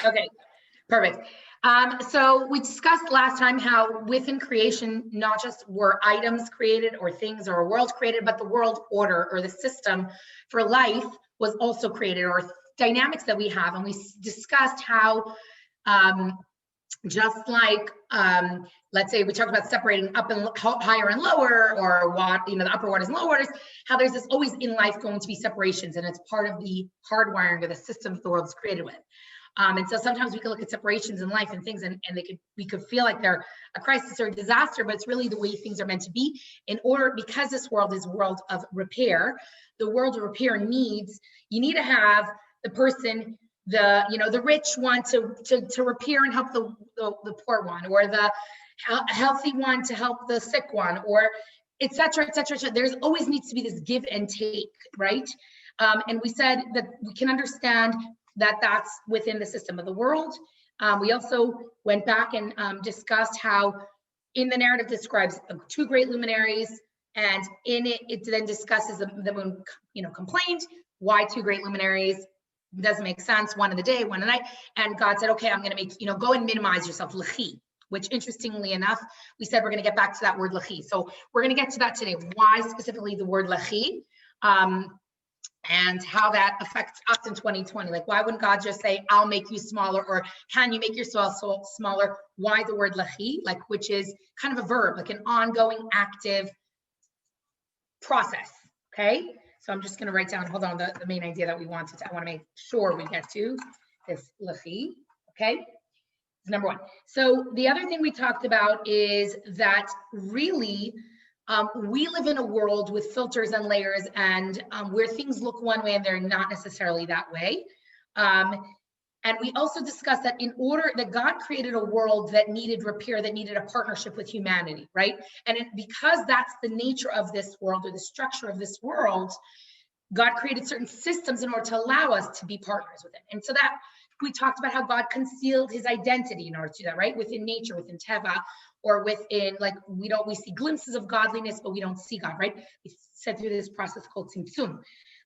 Okay, perfect. So we discussed last time how within creation, not just were items created or things or a world created, but the world order or the system for life was also created, or dynamics that we have. And we discussed how just like, let's say we talked about separating up and higher and lower, or what, the upper waters and lower waters, how there's this always in life going to be separations, and it's part of the hardwiring or the system that the world is created with. And so sometimes we can look at separations in life and things, and we could feel like they're a crisis or a disaster, but it's really the way things are meant to be in order, because this world is a world of repair. The world of repair needs, you need to have the person, the rich one to repair and help the poor one, or the healthy one to help the sick one, or et cetera, et cetera, et cetera. There's always needs to be this give and take, right? And we said that we can understand that that's within the system of the world. We also went back and discussed how in the narrative describes two great luminaries, and in it then discusses the moon, complained, why two great luminaries? Doesn't make sense, one in the day, one at night. And God said, okay, I'm going to make, go and minimize yourself, lechi, which interestingly enough, we said we're going to get back to that word lechi. So we're going to get to that today. Why specifically the word lechi? And how that affects us in 2020. Like, why wouldn't God just say, I'll make you smaller, or can you make yourself smaller? Why the word lechi, which is kind of a verb, like an ongoing active process, okay? So I'm just gonna write down, hold on, the main idea that we wanted to, I wanna make sure we get to this lechi, okay? Number one. So the other thing we talked about is that really, we live in a world with filters and layers, and where things look one way and they're not necessarily that way. And we also discussed that in order that God created a world that needed repair, that needed a partnership with humanity, right? And because that's the nature of this world, or the structure of this world, God created certain systems in order to allow us to be partners with it. And so that we talked about how God concealed his identity in order to do that, right? Within nature, within Teva, or within, we see glimpses of godliness, but we don't see God, right? We said through this process called Tzimtzum.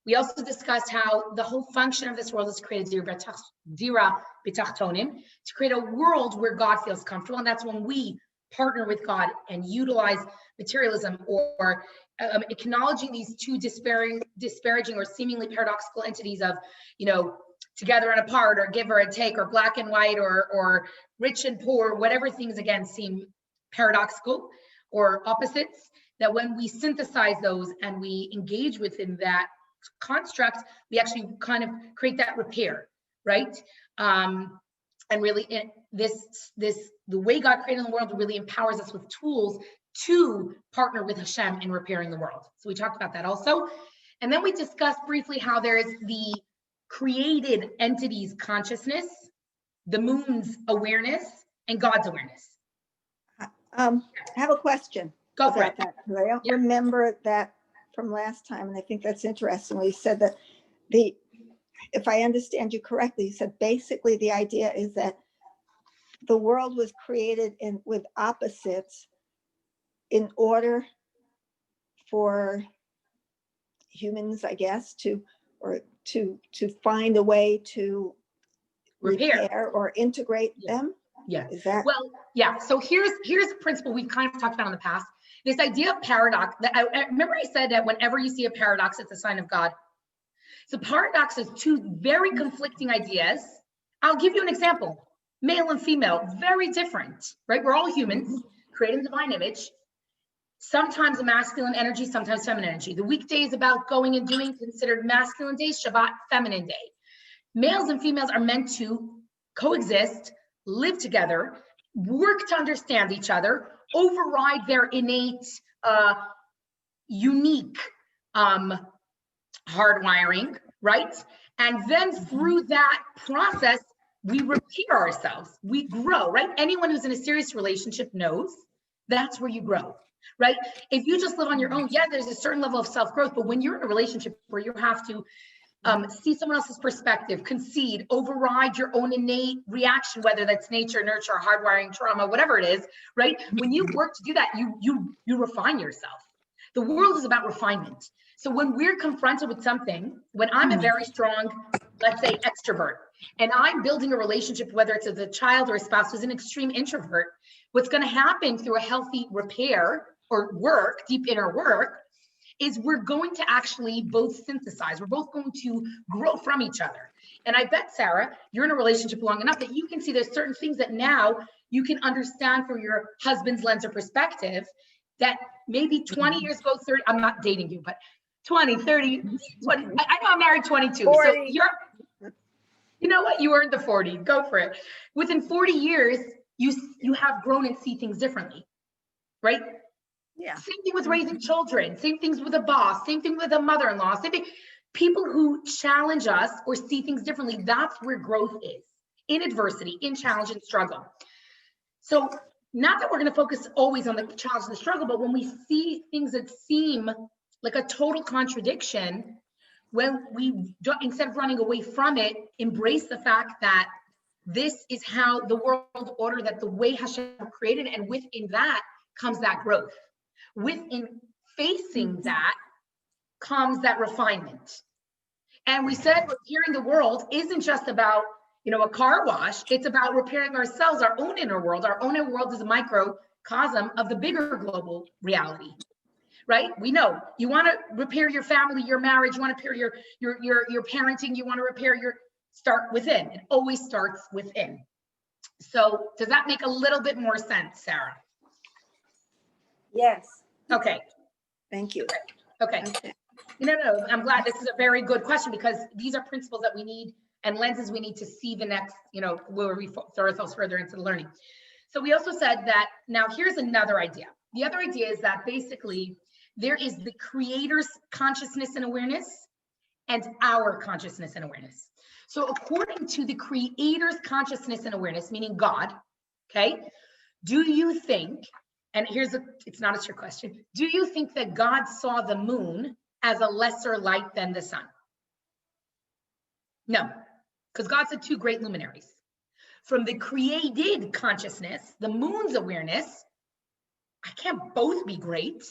We also discussed how the whole function of this world is created dira b'tachtonim, to create a world where God feels comfortable. And that's when we partner with God and utilize materialism, or acknowledging these two disparaging or seemingly paradoxical entities of, together and apart, or give or a take, or black and white, or rich and poor, whatever things again seem paradoxical or opposites, that when we synthesize those and we engage within that construct, we actually kind of create that repair, right? And really the way God created the world really empowers us with tools to partner with Hashem in repairing the world. So we talked about that also. And then we discussed briefly how there is the created entity's consciousness, the moon's awareness, and God's awareness. I have a question. Go for it. That. I don't remember that from last time, and I think that's interesting. We said that if I understand you correctly, you said basically the idea is that the world was created with opposites in order for humans, I guess, to find a way to repair or integrate them. Yeah. Is that? Well, yeah. So here's a principle we've kind of talked about in the past. This idea of paradox. That I remember I said that whenever you see a paradox, it's a sign of God. So paradox is two very conflicting ideas. I'll give you an example. Male and female, very different, right? We're all humans, created in divine image. Sometimes a masculine energy, sometimes feminine energy. The weekday is about going and doing, considered masculine days, Shabbat, feminine day. Males and females are meant to coexist, live together, work to understand each other, override their innate, unique hardwiring, right? And then through that process, we repair ourselves, we grow, right? Anyone who's in a serious relationship knows that's where you grow, right? If you just live on your own, yeah, there's a certain level of self-growth, but when you're in a relationship where you have to see someone else's perspective, concede, override your own innate reaction, whether that's nature, nurture, hardwiring, trauma, whatever it is, right? When you work to do that, you refine yourself. The world is about refinement. So when we're confronted with something, when I'm a very strong, let's say, extrovert, and I'm building a relationship, whether it's with a child or a spouse who's an extreme introvert, what's going to happen through a healthy repair or work, deep inner work, is we're going to actually both synthesize. We're both going to grow from each other. And I bet, Sarah, you're in a relationship long enough that you can see there's certain things that now you can understand through your husband's lens or perspective that maybe 20 years ago, 30, I'm not dating you, but 20, 30, 20, I know I'm married 22. 40. So you know what? You earned the 40, go for it. Within 40 years, you have grown and see things differently, right? Yeah. Same thing with raising children, same things with a boss, same thing with a mother-in-law, same thing. People who challenge us or see things differently, that's where growth is, in adversity, in challenge and struggle. So not that we're going to focus always on the challenge and the struggle, but when we see things that seem like a total contradiction, when we don't, instead of running away from it, embrace the fact that this is how the world order, that the way Hashem created, and within that comes that growth. Within facing that comes that refinement. And we said repairing the world isn't just about, a car wash. It's about repairing ourselves, our own inner world. Our own inner world is a microcosm of the bigger global reality, right? We know you want to repair your family, your marriage, you want to repair your parenting, you want to repair start within. It always starts within. So does that make a little bit more sense, Sarah? Yes. Okay. Thank you. Okay. No, I'm glad. This is a very good question, because these are principles that we need and lenses we need to see the next, where we throw ourselves further into the learning. So we also said that, now here's another idea. The other idea is that basically there is the creator's consciousness and awareness and our consciousness and awareness. So according to the creator's consciousness and awareness, meaning God, okay, do you think, and it's not a trick question, do you think that God saw the moon as a lesser light than the sun? No, because God said two great luminaries. From the created consciousness, the moon's awareness, I can't both be great.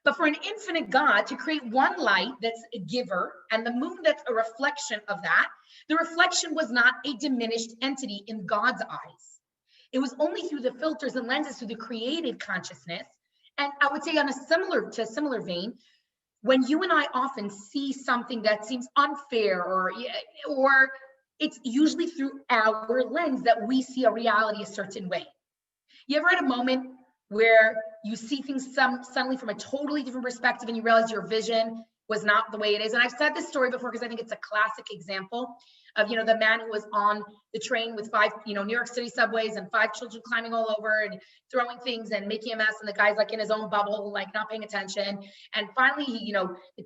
But for an infinite God to create one light that's a giver and the moon that's a reflection of that, the reflection was not a diminished entity in God's eyes. It was only through the filters and lenses through the created consciousness. And I would say on a similar vein, when you and I often see something that seems unfair or it's usually through our lens that we see a reality a certain way. You ever had a moment where you see things suddenly from a totally different perspective and you realize your vision was not the way it is? And I've said this story before because I think it's a classic example of, the man who was on the train with 5, New York City subways and 5 children climbing all over and throwing things and making a mess. And the guy's like in his own bubble, like not paying attention. And finally, he,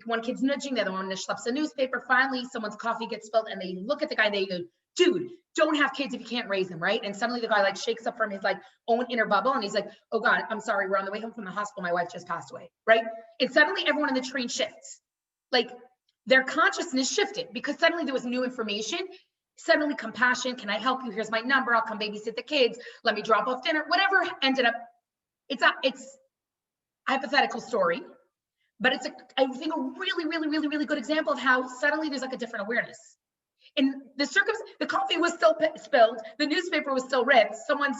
one kid's nudging, the other one schleps a newspaper. Finally, someone's coffee gets spilled and they look at the guy and they go, dude, don't have kids if you can't raise them, right? And suddenly the guy shakes up from his own inner bubble and he's like, oh God, I'm sorry, we're on the way home from the hospital, my wife just passed away, right? And suddenly everyone in the train shifts. Their consciousnness shifted because suddenly there was new information, suddenly compassion. Can I help you? Here's my number. I'll come babysit the kids. Let me drop off dinner. Whatever ended up, it's a hypothetical story, but it's I think a really, really, really, really good example of how suddenly there's a different awareness. In the coffee was still spilled, the newspaper was still ripped, someone's,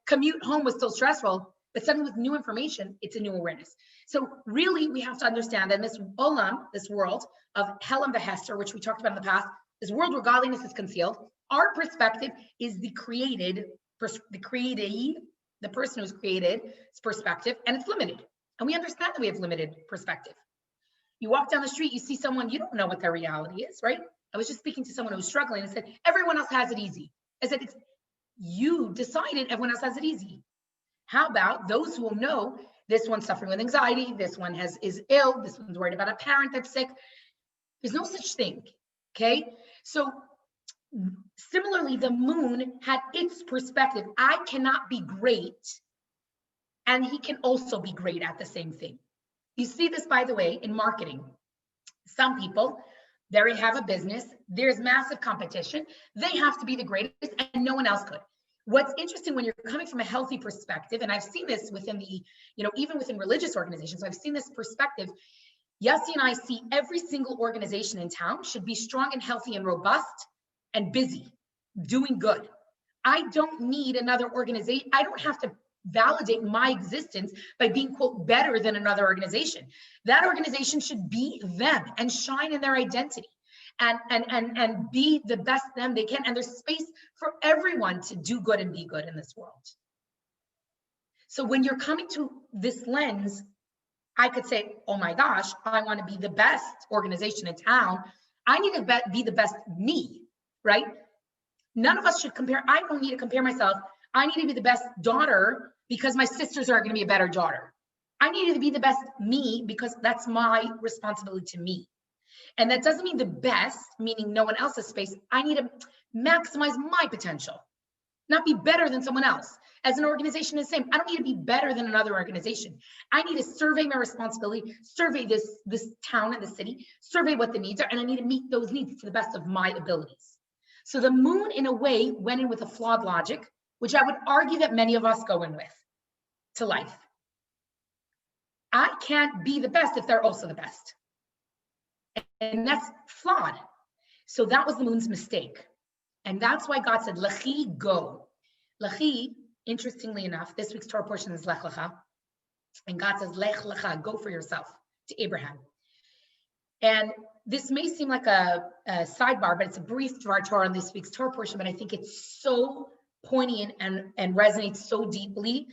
commute home was still stressful, but suddenly with new information, it's a new awareness. So really, we have to understand that in this olam, this world of hell and behester, which we talked about in the past, this world where godliness is concealed, our perspective is the person who's created its perspective, and it's limited. And we understand that we have limited perspective. You walk down the street, you see someone, you don't know what their reality is, right? I was just speaking to someone who was struggling and said, everyone else has it easy. I said, you decided everyone else has it easy. How about those who will know this one's suffering with anxiety, this one is ill, this one's worried about a parent that's sick. There's no such thing, okay? So similarly, the moon had its perspective. I cannot be great, and he can also be great at the same thing. You see this, by the way, in marketing. Some people, they have a business, there's massive competition, they have to be the greatest and no one else could. What's interesting when you're coming from a healthy perspective, and I've seen this within the, even within religious organizations, I've seen this perspective. Yossi and I see every single organization in town should be strong and healthy and robust and busy. doing good. I don't need another organization. I don't have to validate my existence by being, quote, better than another organization. That organization should be them and shine in their identity and be the best them they can. And there's space for everyone to do good and be good in this world. So when you're coming to this lens, I could say, oh my gosh, I want to be the best organization in town. I need to be the best me, right? None of us should compare. I don't need to compare myself. I need to be the best daughter because my sisters are going to be a better daughter. I need to be the best me because that's my responsibility to me. And that doesn't mean the best, meaning no one else's space. I need to maximize my potential, not be better than someone else. As an organization is the same. I don't need to be better than another organization. I need to survey my responsibility, survey this town and the city, survey what the needs are, and I need to meet those needs to the best of my abilities. So the moon, in a way, went in with a flawed logic, which I would argue that many of us go in with to life. I can't be the best if they're also the best. And that's flawed. So that was the moon's mistake. And that's why God said, Lechi, go. Lechi, interestingly enough, this week's Torah portion is Lech Lecha. And God says, Lech Lecha, go for yourself, to Abraham. And this may seem like a sidebar, but it's a brief Torah on this week's Torah portion, but I think it's so poignant and resonates so deeply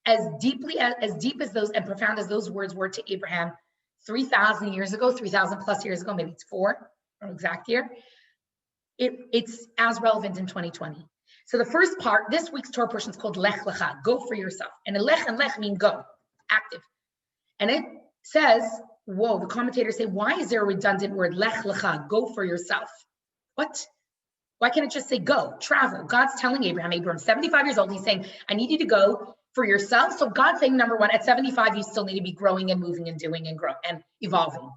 as deep as those and profound as those words were to Abraham 3,000 years ago, 3,000 plus years ago, maybe it's 4, or exact year. It's as relevant in 2020. So the first part, this week's Torah portion is called Lech Lecha, go for yourself. And Lech and Lech mean go, active. And it says, whoa, the commentators say, why is there a redundant word, Lech Lecha, go for yourself? What? Why can't it just say go, travel? God's telling Abraham, 75 years old, he's saying, I need you to go for yourself. So God's saying, number one, at 75, you still need to be growing and moving and doing and growing and evolving.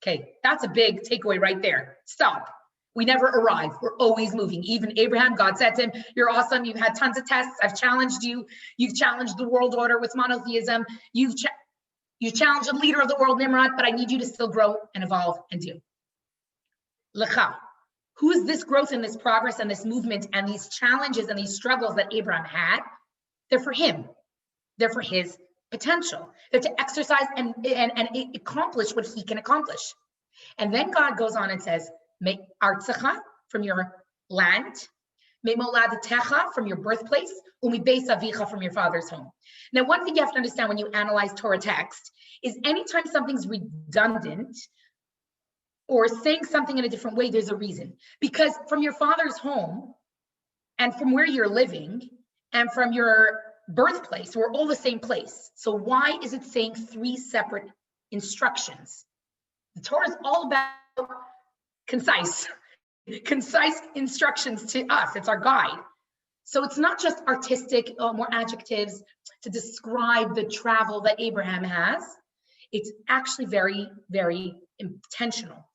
Okay, that's a big takeaway right there. Stop. We never arrive. We're always moving. Even Abraham, God said to him, you're awesome. You've had tons of tests. I've challenged you. You've challenged the world order with monotheism. You challenged the leader of the world, Nimrod, but I need you to still grow and evolve and do. Lecha. Who is this growth and this progress and this movement and these challenges and these struggles that Abraham had? They're for him. They're for his potential. They're to exercise and accomplish what he can accomplish. And then God goes on and says, make artzecha, from your land, me moladetecha, from your birthplace, umi beis avicha, from your father's home. Now, one thing you have to understand when you analyze Torah text is anytime something's redundant or saying something in a different way, there's a reason. Because from your father's home and from where you're living and from your birthplace, we're all the same place. So why is it saying 3 separate instructions? The Torah is all about concise instructions to us. It's our guide. So it's not just artistic, more adjectives to describe the travel that Abraham has. It's actually very, very intentional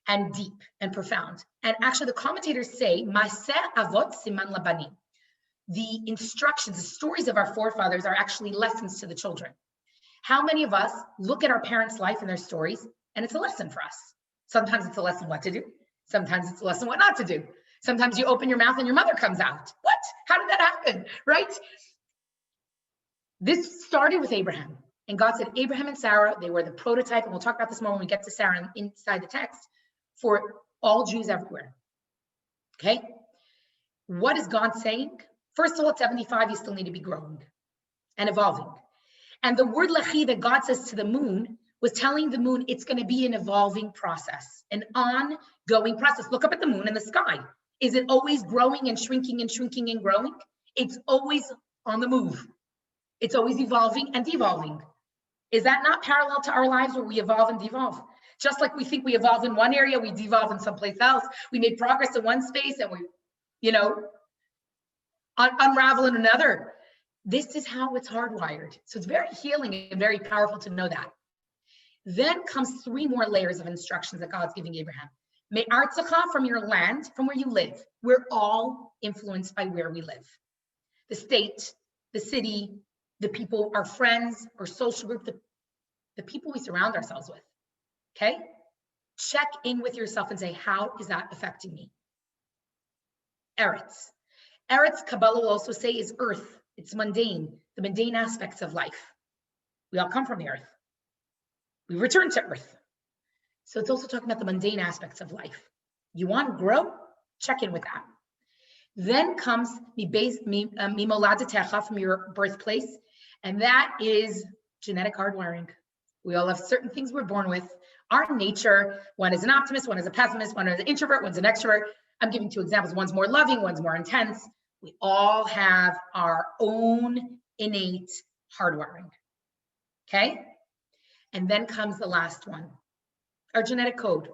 and deep and profound. And actually the commentators say, Maseh Avot Siman Labanim. The instructions, the stories of our forefathers are actually lessons to the children. How many of us look at our parents' life and their stories, and it's a lesson for us? Sometimes it's a lesson what to do. Sometimes it's a lesson what not to do. Sometimes you open your mouth and your mother comes out. What? How did that happen? Right? This started with Abraham. And God said, Abraham and Sarah, they were the prototype. And we'll talk about this more when we get to Sarah inside the text, for all Jews everywhere. Okay? What is God saying? First of all, at 75, you still need to be growing and evolving. And the word lechi that God says to the moon was telling the moon it's going to be an evolving process, an ongoing process. Look up at the moon in the sky. Is it always growing and shrinking and shrinking and growing? It's always on the move. It's always evolving and devolving. Is that not parallel to our lives where we evolve and devolve? Just like we think we evolve in one area, we devolve in someplace else. We made progress in one space and we, unravel in another. This is how it's hardwired. So it's very healing and very powerful to know that. Then comes 3 more layers of instructions that God's giving Abraham. Me artzecha, from your land, from where you live. We're all influenced by where we live. The state, the city, the people, our friends, our social group, the people we surround ourselves with. Okay? Check in with yourself and say, how is that affecting me? Eretz. Eretz, Kabbalah will also say, is earth. It's mundane, the mundane aspects of life. We all come from the earth. We return to earth. So it's also talking about the mundane aspects of life. You want to grow? Check in with that. Then comes mimoladatecha, from your birthplace, and that is genetic hardwiring. We all have certain things we're born with. Our nature, one is an optimist, one is a pessimist, one is an introvert, one's an extrovert. I'm giving 2 examples. One's more loving, one's more intense. We all have our own innate hardwiring. Okay? And then comes the last one, our genetic code,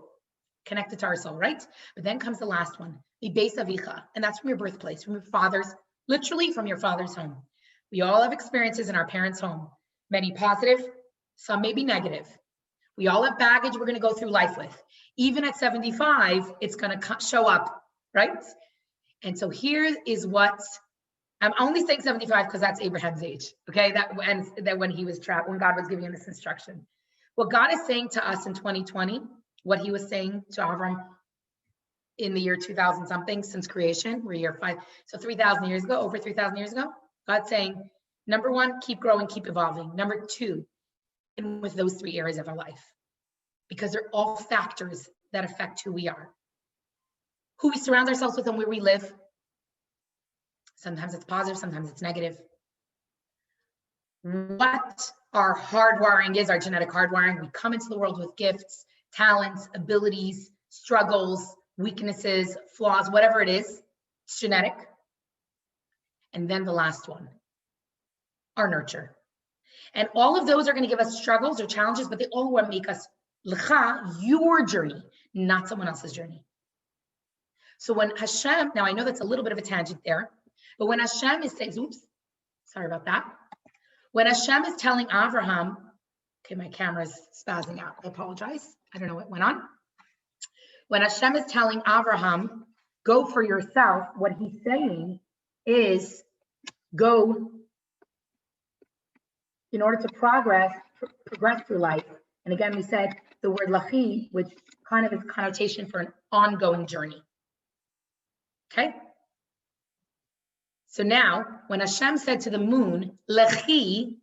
connected to our soul, right? But then comes the last one, the base avicha, and that's from your birthplace, from your father's, literally from your father's home. We all have experiences in our parents' home, many positive, some may be negative. We all have baggage we're going to go through life with. Even at 75, it's going to show up, right? And so here is what, I'm only saying 75 because that's Abraham's age, okay? That when he was trapped, when God was giving him this instruction. What God is saying to us in 2020, what he was saying to Avram in the year 2000 something, since creation, we're year 5, so 3,000 years ago, over 3,000 years ago, God's saying, number 1, keep growing, keep evolving. Number 2, in with those 3 areas of our life, because they're all factors that affect who we are. Who we surround ourselves with and where we live. Sometimes it's positive, sometimes it's negative. What our hardwiring is, our genetic hardwiring, we come into the world with gifts, talents, abilities, struggles, weaknesses, flaws, whatever it is, it's genetic. And then the last one, our nurture. And all of those are going to give us struggles or challenges, but they all want to make us l'cha, your journey, not someone else's journey. So when Hashem, now I know that's a little bit of a tangent there, but when Hashem is saying, oops, sorry about that. When Hashem is telling Avraham, okay, my camera's spazzing out, I apologize. I don't know what went on. When Hashem is telling Avraham, go for yourself, what he's saying is go in order to progress through life. And again, we said the word lachi, which kind of is connotation for an ongoing journey. Okay? So now, when Hashem said to the moon, lachi,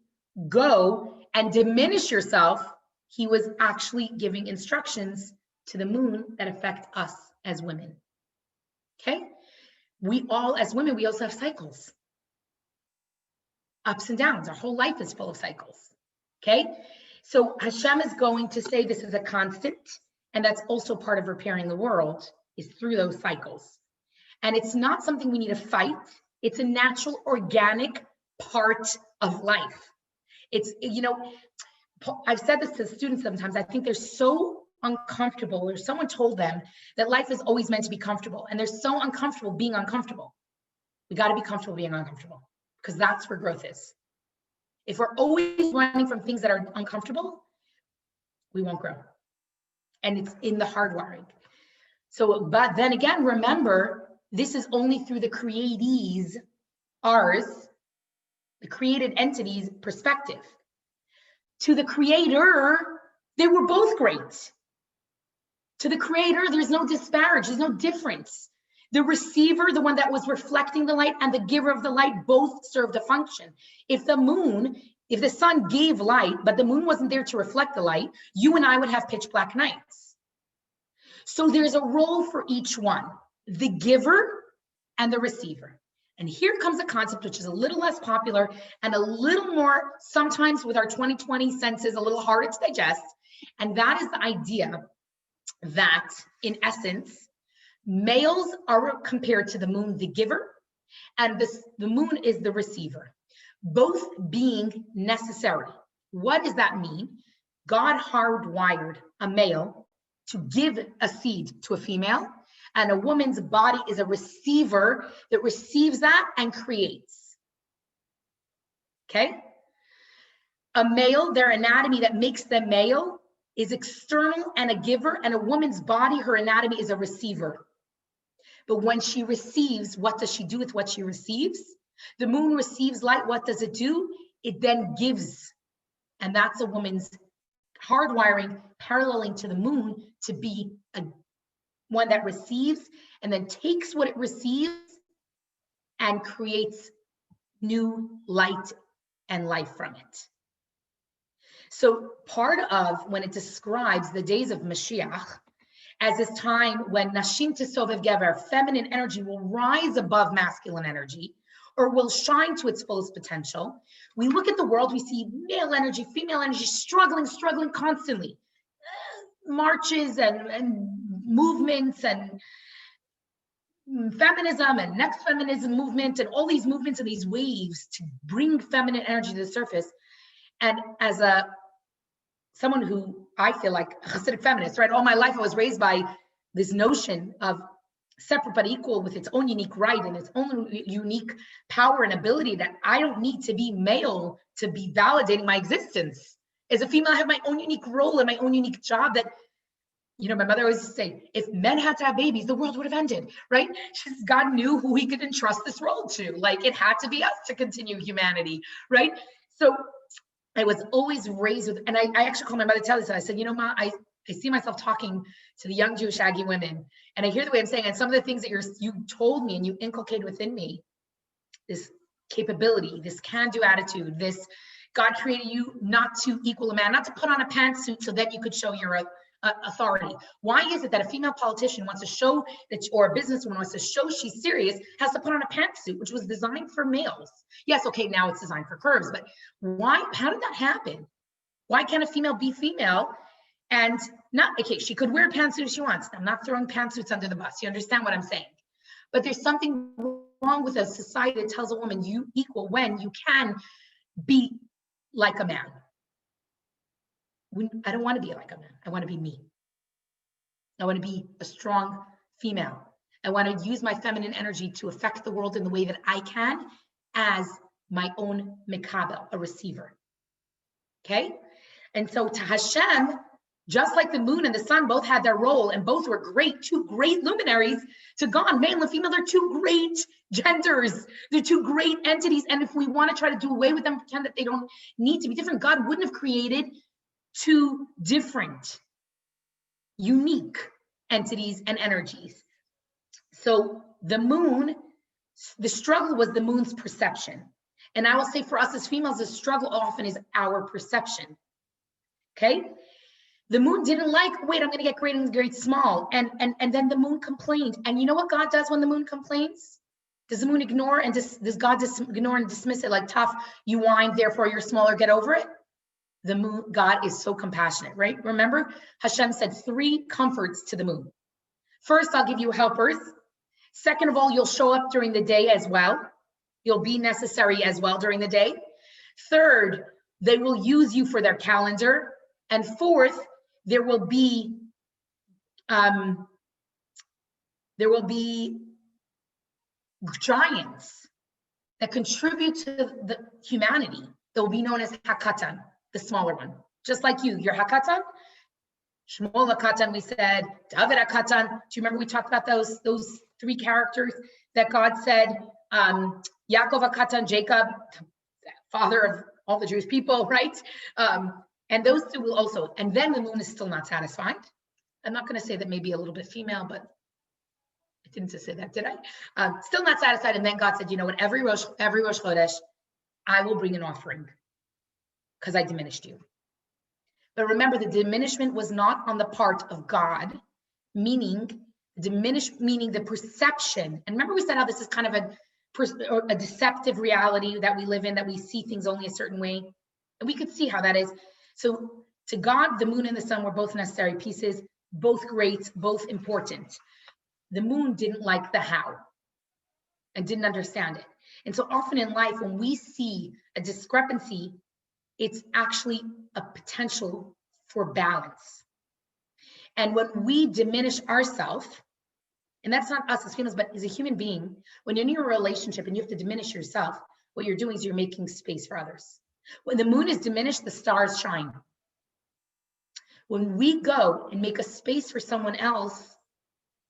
go and diminish yourself, he was actually giving instructions to the moon that affect us as women. Okay? We all, as women, we also have cycles. Ups and downs. Our whole life is full of cycles. Okay? So Hashem is going to say this is a constant, and that's also part of repairing the world, is through those cycles. And it's not something we need to fight. It's a natural, organic part of life. It's, you know, I've said this to students sometimes, I think they're so uncomfortable, or someone told them that life is always meant to be comfortable, and they're so uncomfortable being uncomfortable. We got to be comfortable being uncomfortable, because that's where growth is. If we're always running from things that are uncomfortable, we won't grow. And it's in the hardwiring. So, but then again, remember, this is only through the createes, ours, the created entity's perspective. To the creator, they were both great. To the creator, there's no disparage, there's no difference. The receiver, the one that was reflecting the light, and the giver of the light both served a function. If the sun gave light, but the moon wasn't there to reflect the light, you and I would have pitch black nights. So there's a role for each one, the giver and the receiver. And here comes a concept which is a little less popular and a little more, sometimes with our 2020 senses, a little harder to digest. And that is the idea that, in essence, males are compared to the moon, the giver, and the moon is the receiver, both being necessary. What does that mean? God hardwired a male to give a seed to a female, and a woman's body is a receiver that receives that and creates. Okay? A male, their anatomy that makes them male is external and a giver, and a woman's body, her anatomy is a receiver. But when she receives, what does she do with what she receives? The moon receives light. What does it do? It then gives. And that's a woman's hardwiring, paralleling to the moon to be one that receives and then takes what it receives and creates new light and life from it. So part of when it describes the days of Mashiach as this time when Nashim Tisovev Gever, feminine energy will rise above masculine energy, or will shine to its fullest potential. We look at the world, we see male energy, female energy struggling constantly. Marches and movements and feminism and next feminism movement and all these movements and these waves to bring feminine energy to the surface. And as someone who I feel like a Hasidic feminist, right? All my life I was raised by this notion of separate but equal with its own unique right and its own unique power and ability, that I don't need to be male to be validating my existence. As a female, I have my own unique role and my own unique job that, you know, my mother always used to say, if men had to have babies, the world would have ended, right? God knew who he could entrust this role to. Like, it had to be us to continue humanity, right? So I was always raised with, and I actually called my mother to tell this. I said, you know, Ma, I see myself talking to the young Jewish Aggie women, and I hear the way I'm saying, and some of the things that you told me and you inculcated within me, this capability, this can-do attitude, this God created you not to equal a man, not to put on a pantsuit so that you could show your authority. Why is it that a female politician wants to show that, or a businesswoman wants to show she's serious, has to put on a pantsuit, which was designed for males? Yes, okay, now it's designed for curves, but why? How did that happen? Why can't a female be female? And not, okay, she could wear a pantsuit if she wants. I'm not throwing pantsuits under the bus. You understand what I'm saying? But there's something wrong with a society that tells a woman you equal when you can be like a man. I don't want to be like a man. I want to be me. I want to be a strong female. I want to use my feminine energy to affect the world in the way that I can as my own mikabel, a receiver. Okay? And so to Hashem, just like the moon and the sun both had their role and both were great, two great luminaries, to God, male and female, they're two great genders. They're two great entities. And if we want to try to do away with them, pretend that they don't need to be different, God wouldn't have created two different, unique entities and energies. So the moon, the struggle was the moon's perception. And I will say for us as females, the struggle often is our perception. Okay? The moon didn't like, wait, I'm going to get great and great small. And then the moon complained. And you know what God does when the moon complains? Does the moon ignore and does God ignore and dismiss it like, tough, you whine, therefore you're smaller, get over it? The moon, God is so compassionate, right? Remember, Hashem said 3 comforts to the moon. First, I'll give you helpers. Second of all, you'll show up during the day as well. You'll be necessary as well during the day. Third, they will use you for their calendar. And fourth, there will be giants that contribute to the humanity that will be known as Hakatan, the smaller one. Just like you're Hakatan. Shmuel Hakatan, we said, David Hakatan. Do you remember we talked about those 3 characters that God said, Yaakov Hakatan, Jacob, father of all the Jewish people, right? And those 2 will also, and then the moon is still not satisfied. I'm not going to say that maybe a little bit female, but I didn't just say that, did I? Still not satisfied. And then God said, you know what, every Rosh Chodesh, I will bring an offering because I diminished you. But remember, the diminishment was not on the part of God, meaning the perception. And remember we said how this is kind of a deceptive reality that we live in, that we see things only a certain way. And we could see how that is. So to God, the moon and the sun were both necessary pieces, both great, both important. The moon didn't like the how and didn't understand it. And so often in life, when we see a discrepancy, it's actually a potential for balance. And when we diminish ourselves, and that's not us as females, but as a human being, when you're in a relationship and you have to diminish yourself, what you're doing is you're making space for others. When the moon is diminished, the stars shine. When we go and make a space for someone else,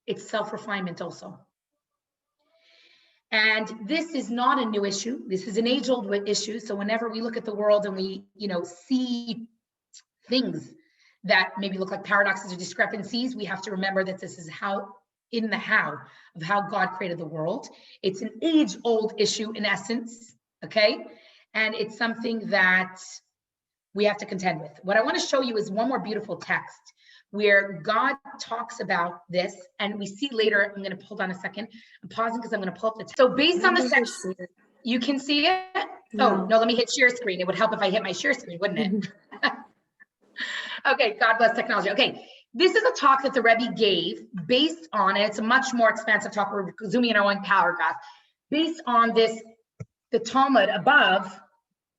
it's self-refinement also. And this is not a new issue. This is an age-old issue. So whenever we look at the world and we, see things that maybe look like paradoxes or discrepancies, we have to remember that this is how in the how of how God created the world. It's an age-old issue in essence, okay? And it's something that we have to contend with. What I want to show you is one more beautiful text where God talks about this, and we see later. I'm going to hold on a second. I'm pausing because I'm going to pull up the text. So based on the section, you can see it. Oh, no, let me hit share screen. It would help if I hit my share screen, wouldn't it? Okay, God bless technology. Okay, this is a talk that the Rebbe gave based on, and it's a much more expansive talk. We're zooming in on one paragraph, based on this, the Talmud above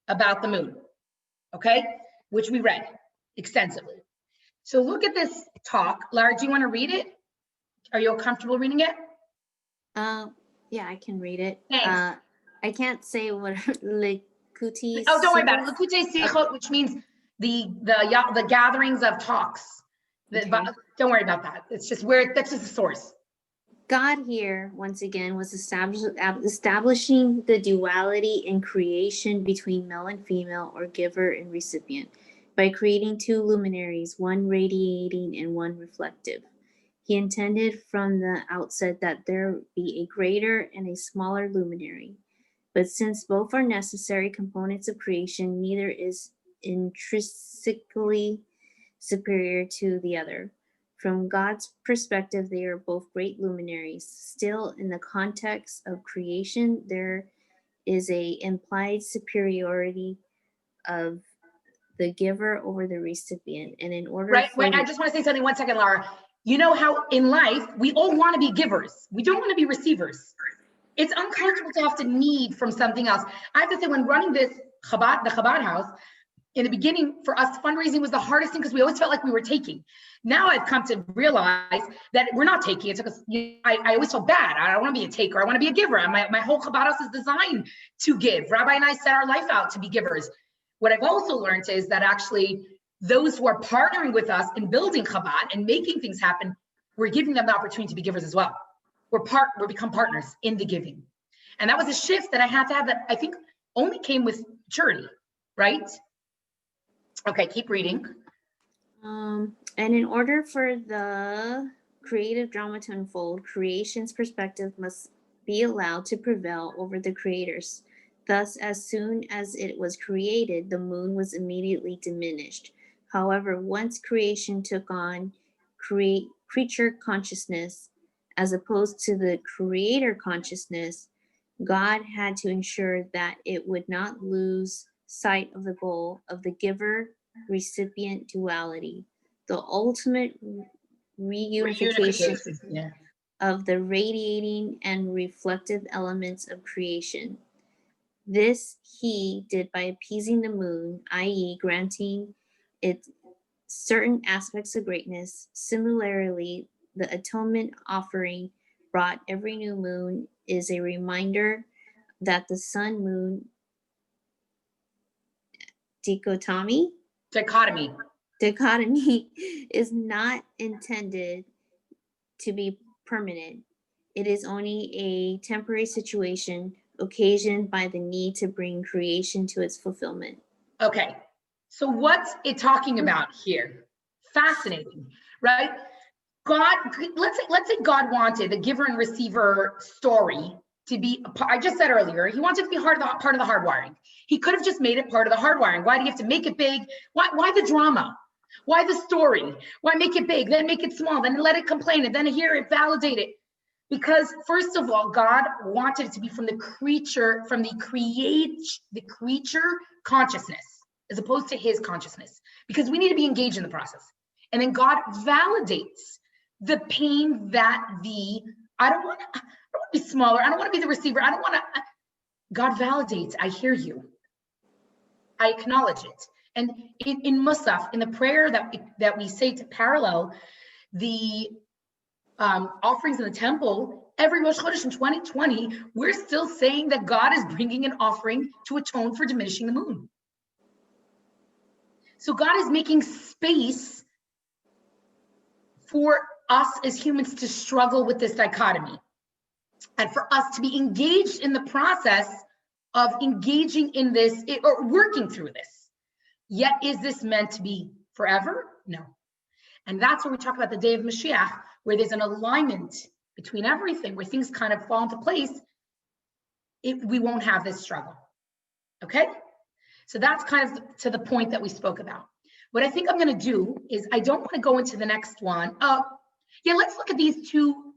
about the moon, okay, which we read extensively. So look at this talk. Lara, do you want to read it? Are you comfortable reading it? Yeah, I can read it. Thanks. I can't say what Likuti. Oh, don't worry about it. Likutei Sichot, which means the gatherings of talks. Okay. Don't worry about that. It's just where that's just the source. God here, once again, was establishing the duality in creation between male and female, or giver and recipient, by creating two luminaries, one radiating and one reflective. He intended from the outset that there be a greater and a smaller luminary. But since both are necessary components of creation, neither is intrinsically superior to the other. From God's perspective, they are both great luminaries. Still, in the context of creation, there is a implied superiority of the giver over the recipient. And in order Right, wait, I just want to say something, 1 second, Lara. You know how in life, we all want to be givers. We don't want to be receivers. It's uncomfortable to have to need from something else. I have to say, when running this Chabad, the Chabad house, in the beginning, for us, fundraising was the hardest thing because we always felt like we were taking. Now I've come to realize that we're not taking. It took us, I always felt bad. I don't want to be a taker. I want to be a giver. My whole Chabad house is designed to give. Rabbi and I set our life out to be givers. What I've also learned is that actually those who are partnering with us in building Chabad and making things happen, we're giving them the opportunity to be givers as well. We become partners in the giving. And that was a shift that I had to have that I think only came with maturity, right? Okay, keep reading. And in order for the creative drama to unfold, creation's perspective must be allowed to prevail over the creator's. Thus, as soon as it was created, the moon was immediately diminished. However, once creation took on creature consciousness, as opposed to the creator consciousness, God had to ensure that it would not lose sight of the goal of the giver-recipient duality, the ultimate reunification of the radiating and reflective elements of creation. This he did by appeasing the moon, i.e., granting it certain aspects of greatness. Similarly, the atonement offering brought every new moon is a reminder that the sun-moon dichotomy is not intended to be permanent. It is only a temporary situation occasioned by the need to bring creation to its fulfillment. Okay, so what's it talking about here? Fascinating, right? God, let's say God wanted the giver and receiver story to be, I just said earlier, he wanted to be part of the hardwiring. He could have just made it part of the hardwiring. Why do you have to make it big? Why the drama? Why the story? Why make it big, then make it small, then let it complain, and then hear it, validate it? Because first of all, God wanted it to be from the creature consciousness, as opposed to his consciousness, because we need to be engaged in the process. And then God validates the pain that I don't want to be smaller. I don't want to be the receiver. God validates. I hear you. I acknowledge it. And in Musaf, in the prayer that we say to parallel the offerings in the temple, every Rosh Chodesh in 2020, we're still saying that God is bringing an offering to atone for diminishing the moon. So God is making space for us as humans to struggle with this dichotomy, and for us to be engaged in the process of engaging in this or working through this. Yet, is this meant to be forever? No. And that's where we talk about the day of Mashiach, where there's an alignment between everything, where things kind of fall into place, we won't have this struggle. Okay? So that's kind of to the point that we spoke about. What I think I'm going to do is, I don't want to go into the next one. Yeah, let's look at these two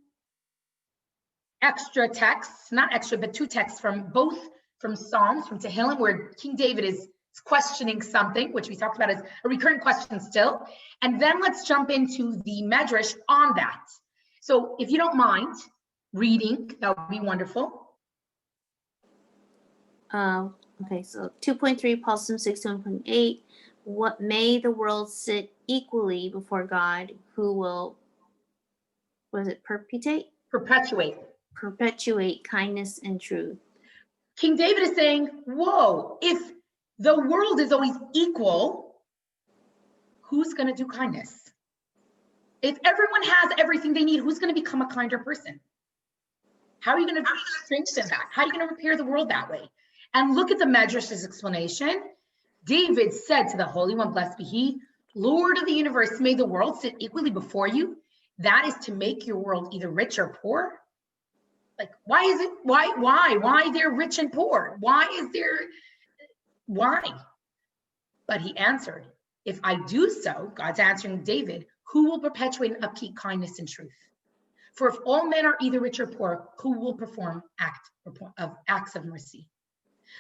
extra texts, not extra, but two texts from Psalms, from Tehillim, where King David is questioning something, which we talked about as a recurrent question still. And then let's jump into the Medrash on that. So if you don't mind reading, that would be wonderful. Okay, so 2.3, Psalm 61.8. What may the world sit equally before God, who will, what is it, perpetuate kindness and truth. King David is saying, whoa, if the world is always equal, who's going to do kindness? If everyone has everything they need, who's going to become a kinder person? How are you going to strengthen that? How are you going to repair the world that way? And look at the Medrash's explanation. David said to the Holy One, blessed be He, Lord of the universe, may the world sit equally before you. That is to make your world either rich or poor. Like, why they're rich and poor? Why? But he answered, if I do so, God's answering David, who will perpetuate and upkeep kindness and truth? For if all men are either rich or poor, who will perform acts of mercy?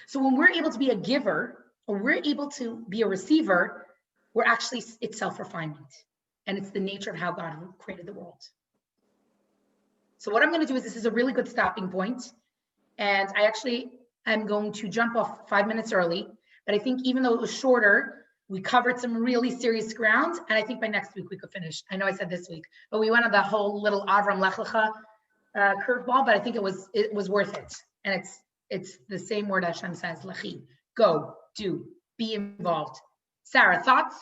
So when we're able to be a giver, or we're able to be a receiver, it's self-refinement. And it's the nature of how God created the world. So what I'm going to do is, this is a really good stopping point. And I actually am going to jump off 5 minutes early. But I think even though it was shorter, we covered some really serious ground. And I think by next week we could finish. I know I said this week, but we went on the whole little Avram Lech Lecha curveball, but I think it was worth it. And it's the same word Hashem says, Lechi, go, do, be involved. Sarah, thoughts?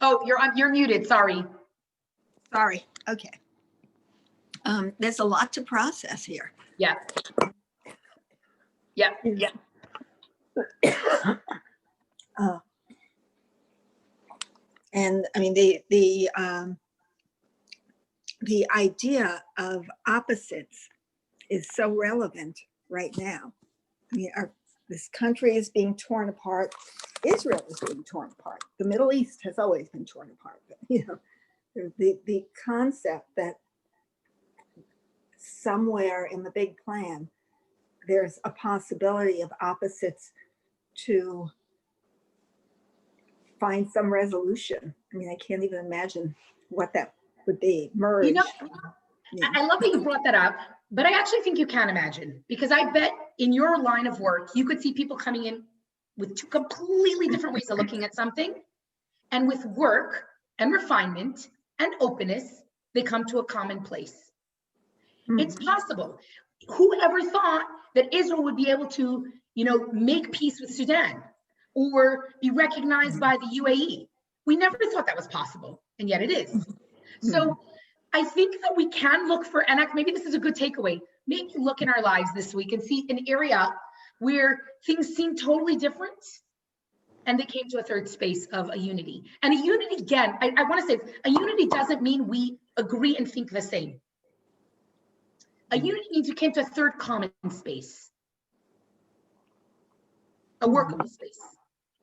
Oh, you're muted, sorry. Sorry. Okay. There's a lot to process here. Yeah. And I mean, the idea of opposites is so relevant right now. I mean, this country is being torn apart. Israel is being torn apart. The Middle East has always been torn apart. But, the concept that somewhere in the big plan, there's a possibility of opposites to find some resolution. I mean, I can't even imagine what that would be. Merge. I love that you brought that up, but I actually think you can imagine, because I bet in your line of work, you could see people coming in with two completely different ways of looking at something. And with work and refinement and openness, they come to a common place. Mm-hmm. It's possible. Whoever thought that Israel would be able to, make peace with Sudan or be recognized by the UAE? We never thought that was possible, and yet it is. Mm-hmm. So I think that we can look for, and maybe this is a good takeaway, maybe look in our lives this week and see an area where things seem totally different, and they came to a third space of a unity. And a unity, again, I want to say, a unity doesn't mean we agree and think the same. A unity means you came to a third common space, a workable space,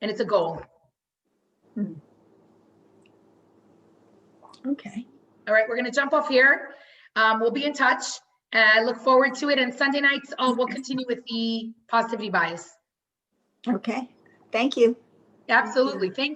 and it's a goal. Okay. All right, we're going to jump off here. We'll be in touch, and I look forward to it. And Sunday nights, we'll continue with the positivity bias. Okay. Thank you. Absolutely. Thank you.